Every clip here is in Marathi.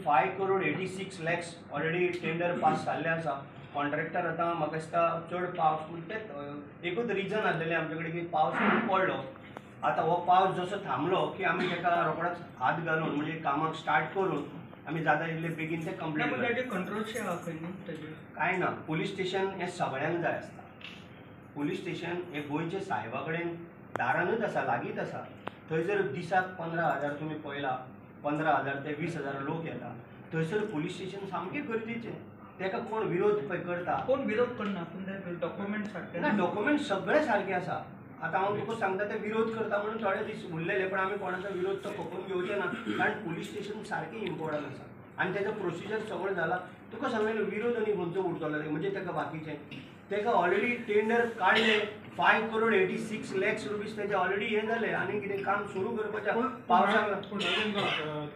5,86 lakhs ऑलरेडी टेंडर पास जाल्ले आसा. कॉन्ट्रॅक्टर आतां म्हाका दिसता चड पावस तेच एकूच रिजन आसलेलें आमचे कडेन की पावस खूब पडलो. आतां हो पावस जसो थांबलो की आमी ताका रोखडोच हात घालून म्हणजे कामाक स्टार्ट करून आमी जाता तितले बेगीन ते कंप्लीट करता. कंट्रोलशे आहा खंय न्ही कांय ना. पुलीस स्टेशन हें सगळ्यांक जाय आसता. पुलीस स्टेशन हे गोंयचे साहेबा कडेन दारानूच आसा, लागींच आसा. थंयसर दिसाक 15,000 तुमी पळयला 15,000 ते 20,000 लोक येता. थंयसर पुलीस स्टेशन सामकें गरजेचें. ताका कोण विरोध करता? कोण विरोध करना पूण डॉक्युमेंट सारके ना. डॉक्युमेंट सगळे सारके आसा. आतां हांव तुका सांगता ते विरोध करता म्हणून थोडे दीस उरलेले पण आमी कोणाचो विरोध तो खपून घेवचे ना. कारण पुलीस स्टेशन सारकें इम्पॉर्टंट आसा आनी तेजो प्रोसिजर सगळो जाला. तुका सांगलें विरोध आनी खंयचो उरतलो म्हणजे ताका बाकीचें ताका ऑलरेडी टेंडर काडले 5,86 lakhs रुपीज तेजे ऑलरेडी हे जाले आनी कितें काम सुरू करपाचें पावसाक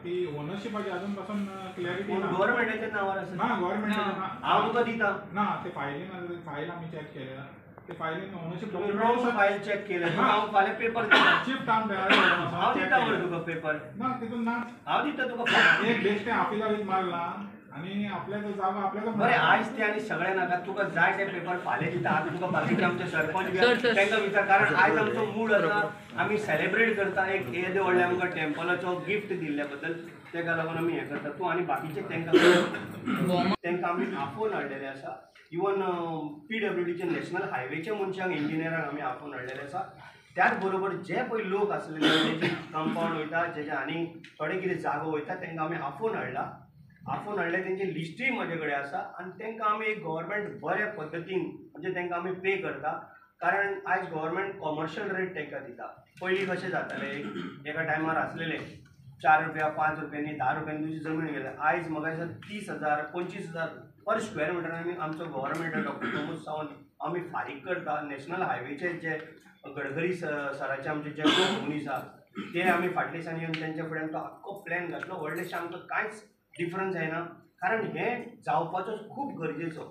ती ओनरशिपाची अजून पासून क्लॅरिटी ना. गव्हर्नमेंटाच्या नांवार आसा ना. गव्हर्नमेंट हांव तुका दिता ना. ते फायलीन आमी चॅक केल्या. ते फायलीन ओनरशिप रॉंग फायल चॅक केले. हांव फाल्यां पेपर दिता. शिफ्ट आम हांव दिता मरे तुका पेपर. ना तितून ना. हांव दिता तुका एक बेश्टे हाफिजावीत मारला आणि आपल्याचो जागो आपल्याचो बरें आयज ते आनी सगळे नाका. तुका जाय ते पेपर फाल्यां दिता. आतां तुका बाकीचे आमचे सरपंच तांकां विचार कारण आयज आमचो मूड आसा आमी सेलेब्रेट करता एक येदे व्हडले आमकां टेम्पलाचो गिफ्ट दिल्ल्या बद्दल ताका लागून आमी हें करता. तूं आनी बाकीचे तांकां आमी आफोवन हाडलेले आसा. इवन PWDचे नॅशनल हायवेच्या मनशांक इंजिनियरांक आमी आफोवन हाडलेले आसा. त्याच बरोबर जे पळय लोक आसलेले जेचे कंपाउंड वयता जेचे आनी थोडे कितें जागो वयता तांकां आमी आफोवन हाडले. तेंची लिस्टूय म्हजे कडेन आसा आनी तांकां आमी एक गव्हर्नमेंट बऱ्या पद्दतीन म्हणजे तांकां आमी पे करता. कारण आयज गव्हर्नमेंट कॉमर्शियल रेट तांकां दिता. पयलीं कशें जातालें एका टायमार आसलेले 4 रुपया 5 रुपयांनी 10 रुपयांनी तुजी जमीन गेले. आयज म्हाका दिसता 30,000 25,000 पर स्क्वेअर मिटर आमी आमचो गव्हर्नमेंट डॉक्टर प्रमोद सावंत आमी फारीक करता. नॅशनल हायवेचे जे गडकरी सराचे आमचे जे मनीस आसा ते आमी फाटल्या दिसांनी येवन तेंच्या फुड्यान तो आख्खो प्लॅन घातलो. व्हडलेशें आमकां कांयच डिफरन्स जायना. कारण हें जावपाचो खूब गरजेचो.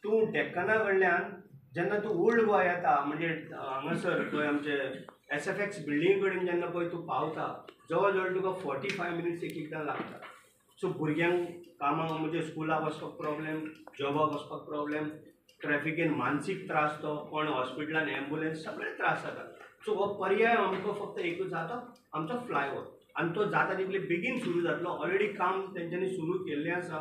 तूं डेक्कना कडल्यान जेन्ना तूं ओल्ड गोवा येता म्हणजे हांगासर पळय आमचे SFX बिल्डिंगे कडेन जेन्ना पळय तूं पावता जवळ जवळ तुका 45 मिनिट्स एक एकदां लागता. सो भुरग्यांक कामाक म्हणजे स्कुलाक वचपाक प्रॉब्लेम, जॉबाक वचपाक प्रॉब्लेम, ट्रॅफिकेन मानसीक त्रास, तो कोण हॉस्पिटलान एम्बुलन्स सगळे त्रास जातात. सो हो पर्याय आमकां फक्त एकूच जाता आमचो फ्लायओव्हर आनी तो जाता तितले बेगीन सुरू जातलो. ऑलरेडी काम तेंच्यांनी सुरू केल्लें आसा.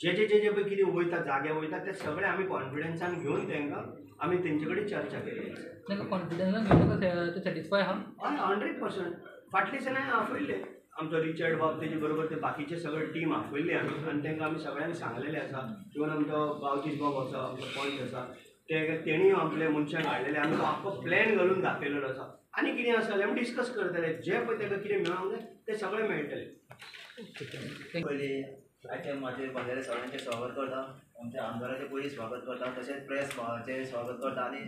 जे पळय कितें वयता जागे वयता ते सगळे आमी कॉन्फिडन्सान घेवन तांकां आमी तेंचे कडेन चर्चा केली आसा. तांकां कॉन्फिडन्सान घेवन ते सॅटिस्फाय आहा? हय 100%. फाटल्या दिसांनी आपयले आमचो रिचर्ड बाब तेजे बरोबर ते बाकीचे सगळे टीम आपयल्ली आमी आनी तांकां आमी सगळ्यांनी सांगलेलें आसा. इवन आमचो गांवचीच बाब आसा आमचो पॉयंट आसा तेणीय आपले मनशाक हाडलेले आमी तो आख्खो प्लॅन घालून दाखयलेलो आसा. आनी कितें आसलें आमी डिस्कस करतले जे पळय ताका कितें मेळोंक जाय ते सगळें मेळटलें. पयलीं आयचे म्हाजे बंदेरे सगळ्यांचें स्वागत करता. आमच्या आमदाराचें पयलीं स्वागत करता. तशेंच प्रेस भावाचें स्वागत करता आनी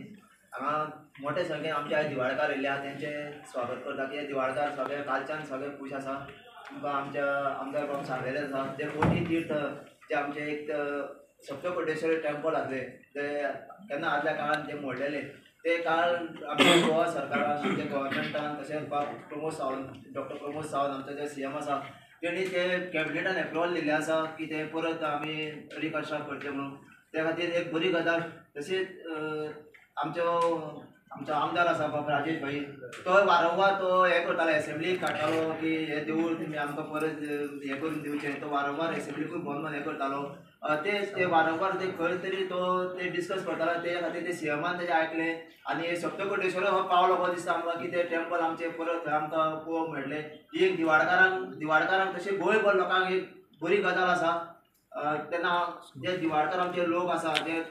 हांगा मोठे संख्येन आमचे आयज दिवाळकार येयले आहा तेंचें स्वागत करता. कित्याक दिवाळकार सगळे कालच्यान सगळे खूश आसा. तुमकां आमच्या आमदार बाब सांगलेलें आसा जे कोटी तीर्थ जे आमचे एक सप्तकोटेश्वर टेंपल आसले ते केन्ना आदल्या काळान ते मोडलेले ते काळ आमच्या गोवा सरकारान आमच्या गव्हर्नमेंटान तशेंच प्रमोद सावंत डॉक्टर प्रमोद सावंत आमचो जे CM आसा तेणी ते कॅबिनेटान एप्रुवल दिल्लें आसा की ते परत आमी रिकन्स्ट्रक्ट करचें म्हणून. त्या खातीर एक बरी गजाल. तशेंच आमचो आमदार आसा बाब राजेश भाई तो वारंवार तो हें करतालो एसेंब्लीक काडटालो की हे देवूळ तुमी आमकां परत हें करून दिवचें. तो वारंवार एसेंब्लीकूय भोंवन हें करतालो. ते वारंवार ते खंय तरी तो ते डिस्कस करतालो. ते खातीर ते CMान तेजें आयकलें आनी सप्तकोटेश्वर हो पावलो कसो दिसता आमकां की ते टेंपल आमचें परत थंय आमकां पळोवंक मेळटलें. ही एक दिवाडकारांक तशें गोंयभर लोकांक एक बरी गजाल आसा. तेन्ना जे दिवाडकार आमचे लोक आसा ते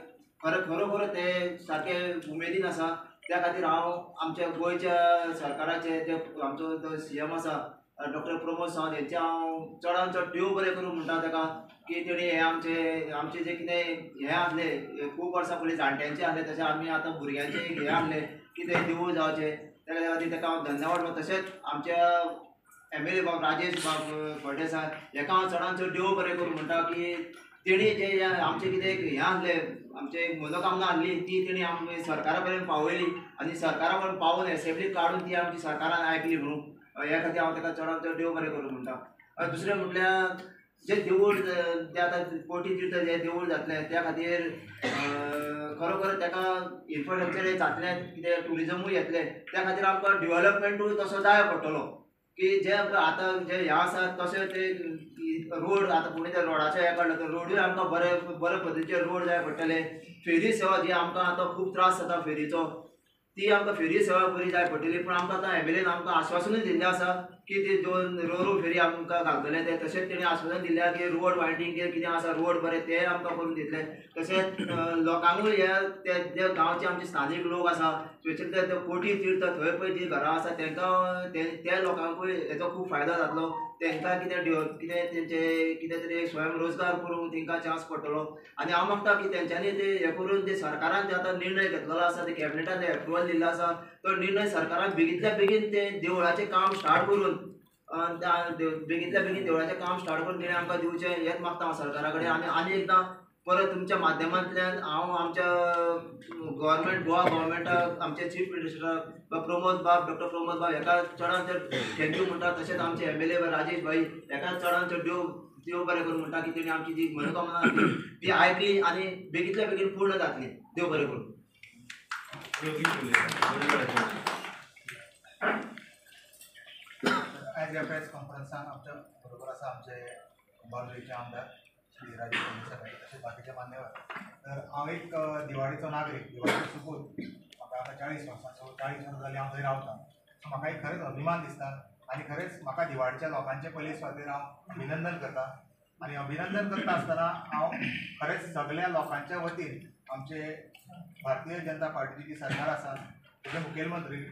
खरोखर ते सारके उमेदीन आसा. त्या खातीर हांव आमच्या गोंयच्या सरकाराचे जे आमचो जो CM आसा डॉक्टर प्रमोद सावंत हेंचे हांव चडांत चड देव बरें करूं म्हणटा ताका की तेणी हे आमचे जे कितें हें आसले खूब वर्सां पयलीं जाणट्यांचें आसलें तशें आमी आतां भुरग्यांचें हें हाडलें की तें देवूळ जावचें. त्या खातीर ताका हांव धन्यवाद म्हणटा. तशेंच आमच्या MLA बाब राजेश बाब फळदेसाय हेका हांव चडांत चड देव बरें करूं म्हणटा की तेणी जे आमचे कितें हें आसलें आमचे मनोकामना आसली ती तेणी आमी सरकारा पर्यंत पावयली आनी सरकारा पर्यंत पावोवन एसेंब्लीक काडून ती आमची सरकारान आयकली म्हणून. ह्या खातीर हांव ताका चडांत चड देव बरें करूं म्हणटा. दुसरें म्हटल्यार जे देवूळ जे आतां कोटी तीर्थ जे देवूळ जातलें त्या खातीर खरोखर ताका इन्फ्रास्ट्रक्चर जातलें कितें ट्युरिजमूय येतलें त्या खातीर आमकां डेवलपमेंटूय तसो जाय पडटलो की जे आतां जे हे आसा तशें ते रोड आतां पुणे त्या रोडाचे हे काडला तर रोडूय आमकां बरे पद्दतीचे रोड जाय पडटले फेरी सेवा जी आमकां आतां खूब त्रास जाता फेरीचो ती आमकां फेरी सेवा बरी जाय पडटली पूण आमकां आतां एमएलएन आमकां आश्वासनूय दिल्लें आसा की ती 2 रो फेरी आमकां घालतले ते तशेंच तेणी आश्वासन दिल्या की रोड वायडींग कितें आसा रोड बरें ते आमकां करून दितले तशेंच लोकांकूय हे जे गांवचे आमचे स्थानीक लोक आसा स्पेशली ते कोटी तीर्थ थंय पळय जीं घरां आसा तांकां त्या लोकांकूय हेचो खूब फायदो जातलो तांकां कितें तेंचे कितें तरी स्वयं रोजगार करूंक तांकां चान्स पडटलो आनी हांव मागता की तेंच्यांनी ते हे करून ते सरकारान जे आतां निर्णय घेतलेलो आसा ते कॅबिनेटान जे एप्रुवल दिल्लो आसा तो निर्णय सरकारान बेगींतल्या बेगीन ते देवळाचें काम स्टार्ट करून बेगींतल्या बेगीन देवळाचें काम स्टार्ट करून तेणें आमकां दिवचें हेंच मागता हांव सरकारा कडेन आनी एकदां परत तुमच्या माध्यमांतल्यान हांव आमच्या गोवा गव्हर्मेंटाक आमचे चीफ मिनिस्टराक डॉक्टर प्रमोद बाब हेका चडांत चड थँक्यू म्हणटा तशेंच आमचे एमएलए राजेश भाई हेका चडांत चड देव बरें करून म्हणटा की तेणी आमची जी मनोकामना आसली ती आयकली आनी बेगींतल्या बेगीन पूर्ण जातली देव बरें करून आज ह्या प्रेस कॉन्फरन्सान आमच्या बरोबर आसा आमचे बालुरीचे आमदार श्री राजेश सकाळी तशेंच बाकीचे मान्यवर तर हांव एक दिवाळीचो नागरीक दिवाळीचो सुपूत म्हाका आतां 40 वर्सां सो 40 वर्सां जालीं हांव थंय रावतां सो म्हाका एक खरेंच अभिमान दिसता आनी खरेंच म्हाका दिवाळीच्या लोकांचे पयले सुवातेर हांव अभिनंदन करता आनी अभिनंदन करता आसतना हांव खरेंच सगळ्या लोकांच्या वतीन आमचे भारतीय जनता पार्टीची जी सरकार आसा तेजे मुखेलमंत्री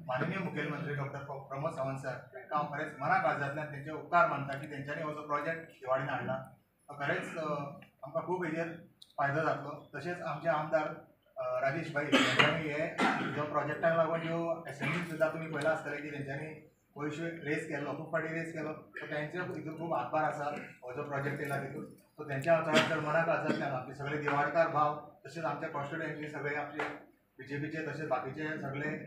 माननीय मुखेलमंत्री डॉक्टर प्रमोद सावंत सर तांकां हांव खरेंच मना काळजांतल्यान तेंचे उपकार मानता की तेंच्यांनी हो जो प्रोजेक्ट दिवाळीन हाडला तो खरेंच आमकां खूब हेजेर फायदो जातलो तशेंच आमचे आमदार राजेश भाई तेंच्यांनी हे जो प्रोजेक्टाक लागून ज्यो एसेंब्लीन सुद्दां तुमी पळयलां आसतलें की तेंच्यांनी पयशे रेस केल्लो खूब फाटी रेस केलो सो तेंचे हितून खूब हातभार आसा हो जो प्रोजेक्ट येयला तितून सो तेंच्या हांव चडांत चड मना काळजांतल्यान आमचे सगळे दिवाळकार भाव तशेंच आमचे कॉन्स्टिट्युएंसी सगळे आमचे बीजेपीचे तशेंच बाकीचे सगळे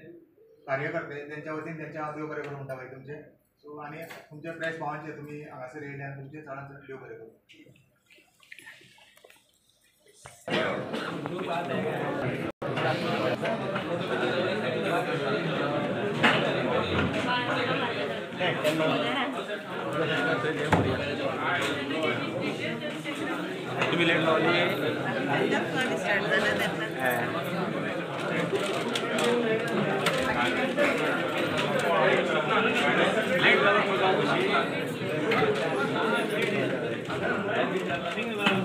कार्यकर्ते तेंच्या वतीन तेंचे हांव देव बरें करूं म्हणटा भाई तुमचे सो आनी तुमचे प्रेस भावांचे तुमी हांगासर येयले आनी तुमचे चडांत चड देव बरें करूं तुम्ही लेट लावली लेट झाला